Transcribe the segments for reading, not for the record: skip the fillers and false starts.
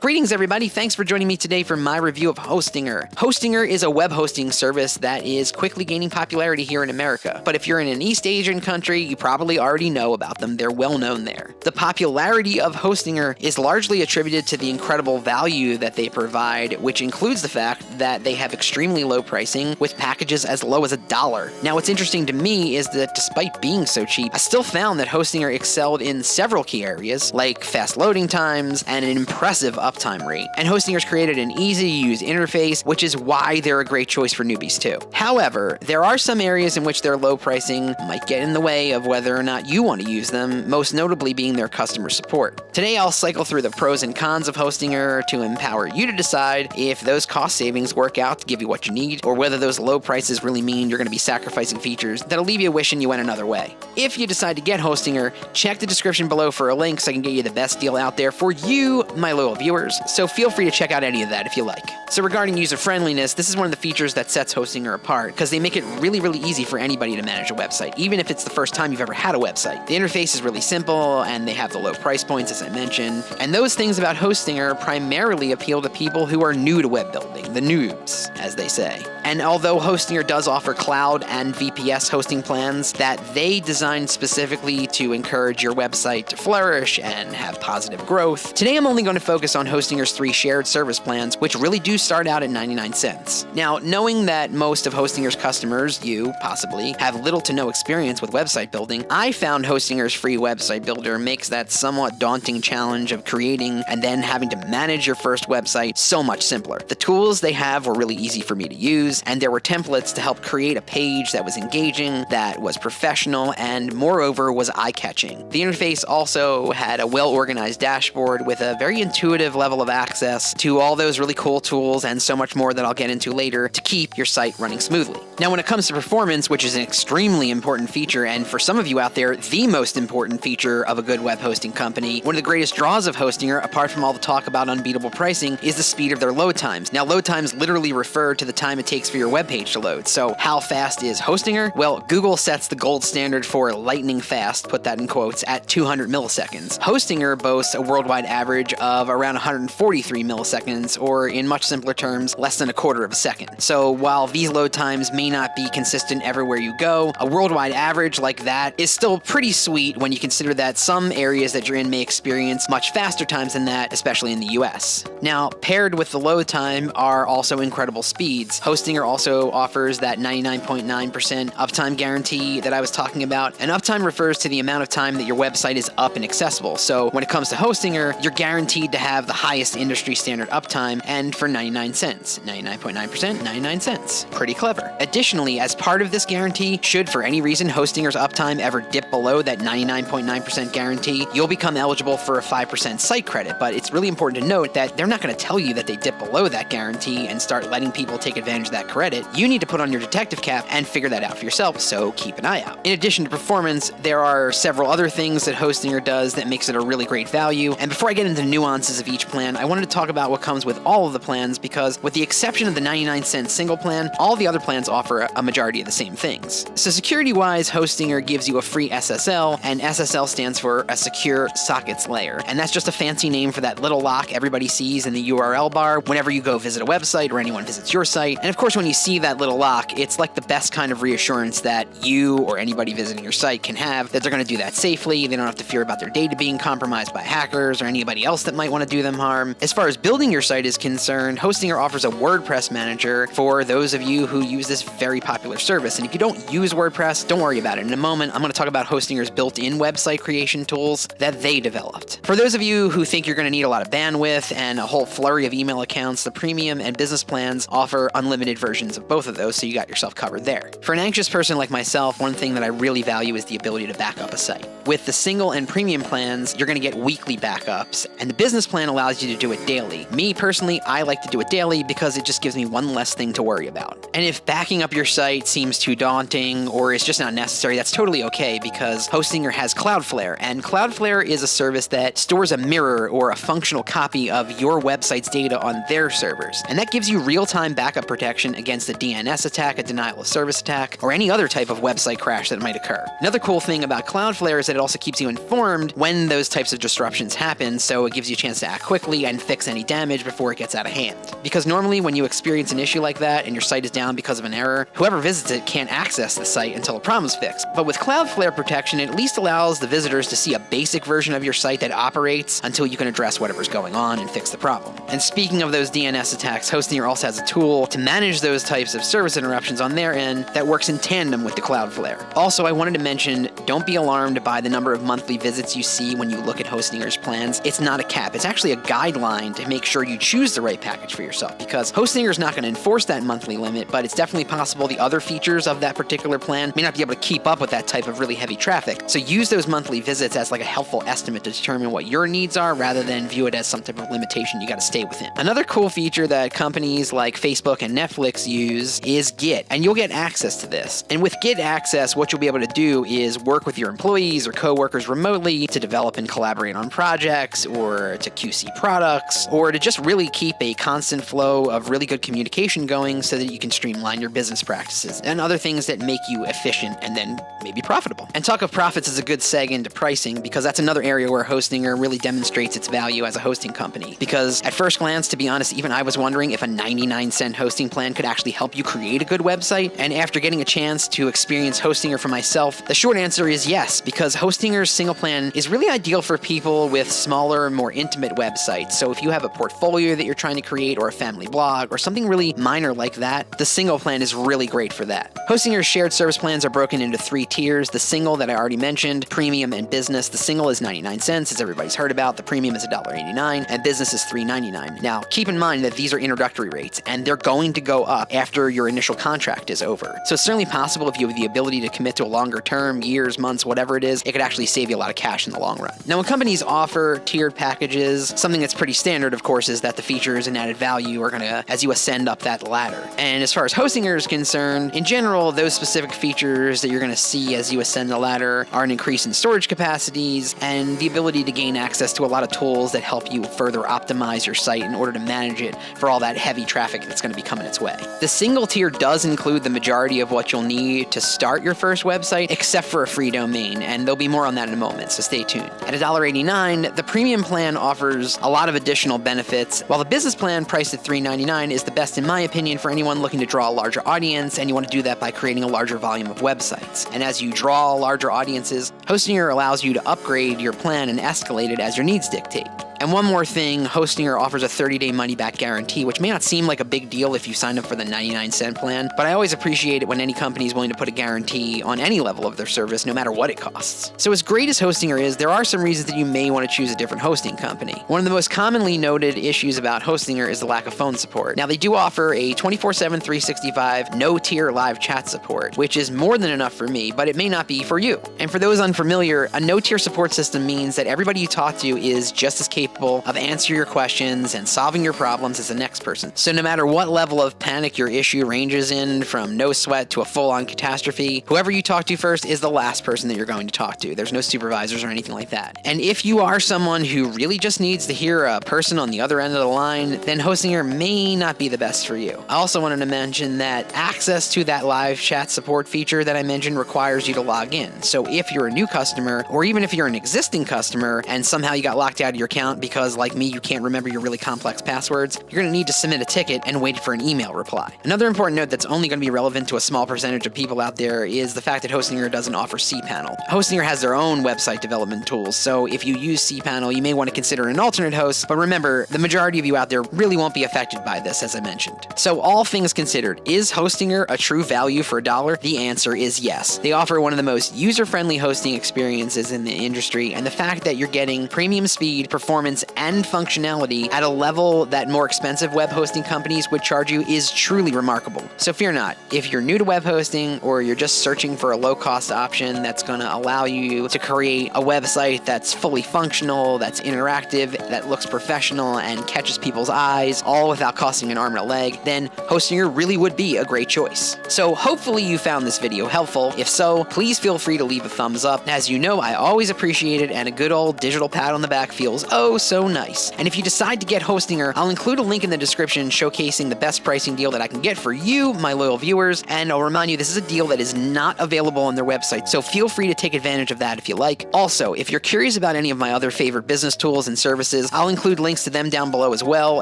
Greetings, everybody. Thanks for joining me today for my review of Hostinger. Hostinger is a web hosting service that is quickly gaining popularity here in America. But if you're in an East Asian country, you probably already know about them. They're well known there. The popularity of Hostinger is largely attributed to the incredible value that they provide, which includes the fact that they have extremely low pricing with packages as low as $1. Now, what's interesting to me is that despite being so cheap, I still found that Hostinger excelled in several key areas, like fast loading times and an impressive uptime rate. And Hostinger's created an easy-to-use interface, which is why they're a great choice for newbies too. However, there are some areas in which their low pricing might get in the way of whether or not you want to use them, most notably being their customer support. Today, I'll cycle through the pros and cons of Hostinger to empower you to decide if those cost savings work out to give you what you need, or whether those low prices really mean you're going to be sacrificing features that'll leave you wishing you went another way. If you decide to get Hostinger, check the description below for a link so I can get you the best deal out there for you, my loyal viewers, so feel free to check out any of that if you like. So regarding user-friendliness, this is one of the features that sets Hostinger apart, because they make it really easy for anybody to manage a website, even if it's the first time you've ever had a website. The interface is really simple, and they have the low price points, as I mentioned, and those things about Hostinger primarily appeal to people who are new to web building, the noobs, as they say. And although Hostinger does offer cloud and VPS hosting plans that they designed specifically to encourage your website to flourish and have positive growth, today I'm only going to focus on Hostinger's 3 shared service plans, which really do start out at 99 cents. Now, knowing that most of Hostinger's customers, you possibly, have little to no experience with website building, I found Hostinger's free website builder makes that somewhat daunting challenge of creating and then having to manage your first website so much simpler. The tools they have were really easy for me to use, and there were templates to help create a page that was engaging, that was professional, and moreover was eye-catching. The interface also had a well-organized dashboard with a very intuitive level of access to all those really cool tools and so much more that I'll get into later to keep your site running smoothly. Now, when it comes to performance, which is an extremely important feature, and for some of you out there, the most important feature of a good web hosting company, one of the greatest draws of Hostinger, apart from all the talk about unbeatable pricing, is the speed of their load times. Now, load times literally refer to the time it takes for your web page to load. So how fast is Hostinger? Well, Google sets the gold standard for lightning fast, put that in quotes, at 200 milliseconds. Hostinger boasts a worldwide average of around 143 milliseconds, or in much simpler terms, less than a quarter of a second. So while these load times may not be consistent everywhere you go, a worldwide average like that is still pretty sweet when you consider that some areas that you're in may experience much faster times than that, especially in the US. Now, paired with the load time are also incredible speeds. Hostinger also offers that 99.9% uptime guarantee that I was talking about, and uptime refers to the amount of time that your website is up and accessible. So when it comes to Hostinger, you're guaranteed to have the highest industry standard uptime, and for 99 cents. 99.9%, 99 cents. Pretty clever. Additionally, as part of this guarantee, should for any reason Hostinger's uptime ever dip below that 99.9% guarantee, you'll become eligible for a 5% site credit. But it's really important to note that they're not going to tell you that they dip below that guarantee and start letting people take advantage of that credit. You need to put on your detective cap and figure that out for yourself, so keep an eye out. In addition to performance, there are several other things that Hostinger does that makes it a really great value. And before I get into the nuances of each plan, I wanted to talk about what comes with all of the plans, because with the exception of the 99-cent single plan, all the other plans offer a majority of the same things. So security-wise, Hostinger gives you a free SSL, and SSL stands for a secure sockets layer. And that's just a fancy name for that little lock everybody sees in the URL bar whenever you go visit a website or anyone visits your site. And of course, when you see that little lock, it's like the best kind of reassurance that you or anybody visiting your site can have that they're going to do that safely. They don't have to fear about their data being compromised by hackers or anybody else that might want to do them harm. As far as building your site is concerned, Hostinger offers a WordPress manager for those of you who use this very popular service. And if you don't use WordPress, don't worry about it. In a moment, I'm going to talk about Hostinger's built-in website creation tools that they developed. For those of you who think you're going to need a lot of bandwidth and a whole flurry of email accounts, the premium and business plans offer unlimited versions of both of those, so you got yourself covered there. For an anxious person like myself, one thing that I really value is the ability to back up a site. With the single and premium plans, you're going to get weekly backups, and the business plan allows you to do it daily. Me, personally, I like to do it daily because it just gives me one less thing to worry about. And if backing up your site seems too daunting or is just not necessary, that's totally okay, because Hostinger has Cloudflare, and Cloudflare is a service that stores a mirror or a functional copy of your website's data on their servers. And that gives you real-time backup protection protection against a DNS attack, a denial of service attack, or any other type of website crash that might occur. Another cool thing about Cloudflare is that it also keeps you informed when those types of disruptions happen, so it gives you a chance to act quickly and fix any damage before it gets out of hand. Because normally when you experience an issue like that and your site is down because of an error, whoever visits it can't access the site until the problem is fixed. But with Cloudflare protection, it at least allows the visitors to see a basic version of your site that operates until you can address whatever's going on and fix the problem. And speaking of those DNS attacks, Hostinger also has a tool to manage those types of service interruptions on their end that works in tandem with the Cloudflare. Also, I wanted to mention, don't be alarmed by the number of monthly visits you see when you look at Hostinger's plans. It's not a cap. It's actually a guideline to make sure you choose the right package for yourself, because Hostinger's not going to enforce that monthly limit, but it's definitely possible the other features of that particular plan may not be able to keep up with that type of really heavy traffic. So use those monthly visits as like a helpful estimate to determine what your needs are, rather than view it as some type of limitation you got to stay within. Another cool feature that companies like Facebook and Netflix use is Git, and you'll get access to this. And with Git access, what you'll be able to do is work with your employees or coworkers remotely to develop and collaborate on projects, or to QC products, or to just really keep a constant flow of really good communication going so that you can streamline your business practices and other things that make you efficient and then maybe profitable. And talk of profits is a good seg into pricing, because that's another area where Hostinger really demonstrates its value as a hosting company. Because at first glance, to be honest, even I was wondering if a 99-cent hosting plan could actually help you create a good website. And after getting a chance to experience Hostinger for myself, the short answer is yes, because Hostinger's single plan is really ideal for people with smaller, more intimate websites. So if you have a portfolio that you're trying to create, or a family blog, or something really minor like that, the single plan is really great for that. Hostinger's shared service plans are broken into 3 tiers. The single that I already mentioned, premium and business. The single is 99 cents, as everybody's heard about. The premium is $1.89, and business is $3.99. Now, keep in mind that these are introductory rates, and they're going to go up after your initial contract is over. So it's certainly possible, if you have the ability to commit to a longer term, years, months, whatever it is, it could actually save you a lot of cash in the long run. Now, when companies offer tiered packages, something that's pretty standard, of course, is that the features and added value are going to, as you ascend up that ladder. And as far as Hostinger is concerned, in general, those specific features that you're going to see as you ascend the ladder are an increase in storage capacities and the ability to gain access to a lot of tools that help you further optimize your site in order to manage it for all that heavy traffic that's going to be coming its way. The single tier does include the majority of what you'll need to start your first website, except for a free domain, and there'll be more on that in a moment, so stay tuned. At $1.89, the premium plan offers a lot of additional benefits, while the business plan, priced at $3.99, is the best in my opinion for anyone looking to draw a larger audience, and you want to do that by creating a larger volume of websites. And as you draw larger audiences, Hostinger allows you to upgrade your plan and escalate it as your needs dictate. And one more thing, Hostinger offers a 30-day money-back guarantee, which may not seem like a big deal if you sign up for the 99-cent plan, but I always appreciate it when any company is willing to put a guarantee on any level of their service, no matter what it costs. So as great as Hostinger is, there are some reasons that you may want to choose a different hosting company. One of the most commonly noted issues about Hostinger is the lack of phone support. Now, they do offer a 24/7, 365, no-tier live chat support, which is more than enough for me, but it may not be for you. And for those unfamiliar, a no-tier support system means that everybody you talk to is just as capable of answering your questions and solving your problems as the next person. So no matter what level of panic your issue ranges in, from no sweat to a full-on catastrophe, whoever you talk to first is the last person that you're going to talk to. There's no supervisors or anything like that. And if you are someone who really just needs to hear a person on the other end of the line, then Hostinger may not be the best for you. I also wanted to mention that access to that live chat support feature that I mentioned requires you to log in. So if you're a new customer, or even if you're an existing customer and somehow you got locked out of your account because, like me, you can't remember your really complex passwords, you're going to need to submit a ticket and wait for an email reply. Another important note that's only going to be relevant to a small percentage of people out there is the fact that Hostinger doesn't offer cPanel. Hostinger has their own website development tools, so if you use cPanel, you may want to consider an alternate host, but remember, the majority of you out there really won't be affected by this, as I mentioned. So all things considered, is Hostinger a true value for $1? The answer is yes. They offer one of the most user-friendly hosting experiences in the industry, and the fact that you're getting premium speed, performance, and functionality at a level that more expensive web hosting companies would charge you is truly remarkable. So fear not. If you're new to web hosting, or you're just searching for a low-cost option that's going to allow you to create a website that's fully functional, that's interactive, that looks professional, and catches people's eyes, all without costing an arm and a leg, then Hostinger really would be a great choice. So hopefully you found this video helpful. If so, please feel free to leave a thumbs up. As you know, I always appreciate it, and a good old digital pat on the back feels oh so nice. And if you decide to get Hostinger, I'll include a link in the description showcasing the best pricing deal that I can get for you, my loyal viewers, and I'll remind you this is a deal that is not available on their website, so feel free to take advantage of that if you like. Also, if you're curious about any of my other favorite business tools and services, I'll include links to them down below as well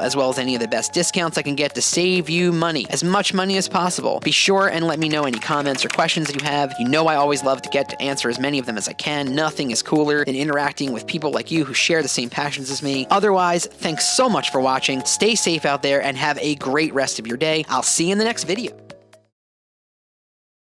as any of the best discounts I can get to save you money, as much money as possible. Be sure and let me know any comments or questions that you have. You know I always love to get to answer as many of them as I can. Nothing is cooler than interacting with people like you who share the same passions as me. Otherwise, thanks so much for watching. Stay safe out there and have a great rest of your day. I'll see you in the next video.